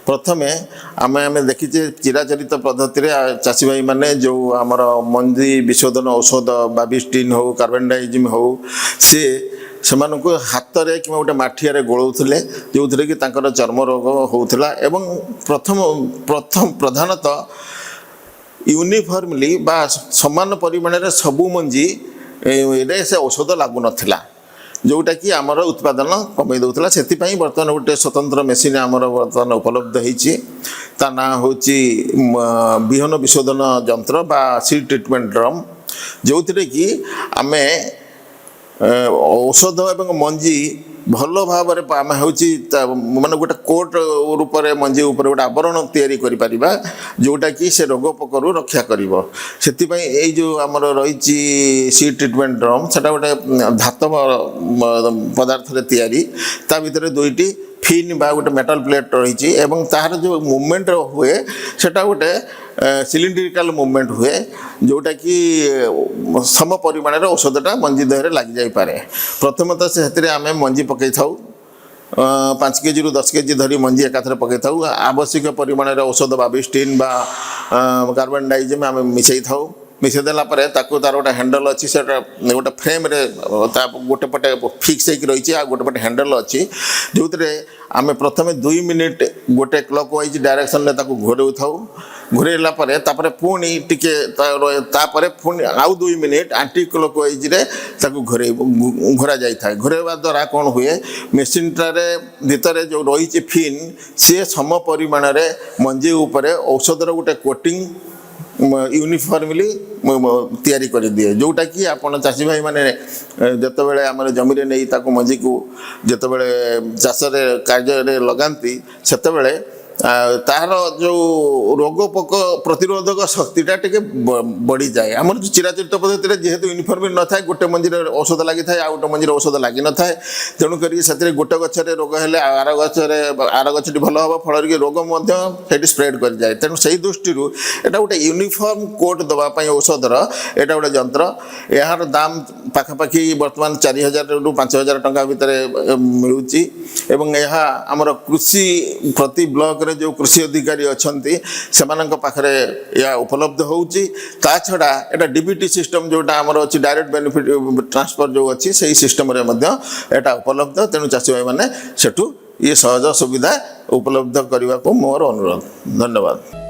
प्रथमे आमे देखीचे चिराचरित पद्धति चाषी भाई माने जो आमर मंजी विशोधन औषध बाबिस्टिन हो कार्बेंडाइजिम हो सी से हाथ में कि गोटे माठिया गोलाउले जो थे कि चर्म रोग होता एवं प्रथम प्रथम प्रधानतः यूनिफॉर्मली बा समान परिमाण में सबू मंजी से औषध लागू नाला जोटा कि आमर उत्पादन कमे दूसरा से बर्तमान गोटे स्वतंत्र मेसीन आमर बर्तमान उपलब्ध होता ना हूँ विहन विशोधन यंत्र बा सीड ट्रीटमेंट ड्रम जो थे कि आमे औषध एवं मंजी भल भाव आम हूँ माने गोटे कोट रूप मंजी उपर गोटे आवरण तैयारी करिपरिबा जोटा कि से रोग पोकरु रक्षा करिवो सेति एई जो आमर रही सीड ट्रीटमेंट ड्रम सेटा गोटे धातव पदार्थ रे तैयारी ता भितर दुईटी फिन बा गोटे मेटल प्लेट रही एवं तार जो मूवमेंट हुए सेटा गोटे सिलिंड्रिकल मूवमेंट हुए जोटा कि सम परिमाण औषधटा मंजी देह लग जापे प्रथमतः से आम मंजी पकई था 5 केजी रु 10 केजी धरी मंजी एकाथरे पकई था आवश्यक परिमाण औषध बाबिस्टिन बा कार्बेंडाइजिम आम मिसई था मिसेदेला तार गोटे हैंडल अच्छी से गोटे फ्रेम रे गोटे पटे फिक्स होती गोटे पटे हैंडल अच्छी जो आम प्रथम 2 मिनिट गोटे क्लॉक वाइज डायरेक्शन में घोराऊ था घोरैला पुणी टिके पुणी आउ 2 मिनिट आंटी क्लॉक वाइज घोरा जाए घोरैवा द्वारा कौन हुए मेसीनटार भितर जो रही फिन सी सम परिमाण मंजी उपर औषधर गोटे कोटिंग यूनिफॉर्मली तैयारी कर दिए जोटा कि आपण चाषी भाई माने जतबेले आम जमी नहीं ताको मंजी को जतबेले चाष कार्य लगाती सेतबेले तार जो रोग पोक प्रतिरोधक शक्तिटा टे बढ़ी जाए आम जो चिराचरित पद्धति जेहेतु यूनिफॉर्म न था गोटे मंजी औषध लगी था आ गोटे मंजी औषध लगी न था तेणुक गोटे गचर रोग है आर गचटी भल हम फल रोग स्प्रेड कर जाए तेणु से दृष्टि एटा गोटे यूनिफॉर्म कोट दवाई औषधर एटा गोटे यंत्र यार दाम पाखापाखि बर्तमान 4000 रु 5000 टंका भितर मिलूची एवं यह आमर कृषि प्रति ब्लॉक जो कृषि अधिकारी अच्छा से पाखे या उपलब्ध होची ता छड़ा एटा डीबीटी सिस्टम जोटा आमर अच्छी डायरेक्ट बेनिफिट ट्रांसफर जो अच्छी से सिस्टम रे मध्य एटा उपलब्ध तेणु चाषी भाई माने सेठू ये सहज सुविधा उपलब्ध करने को मोर अनुरोध धन्यवाद।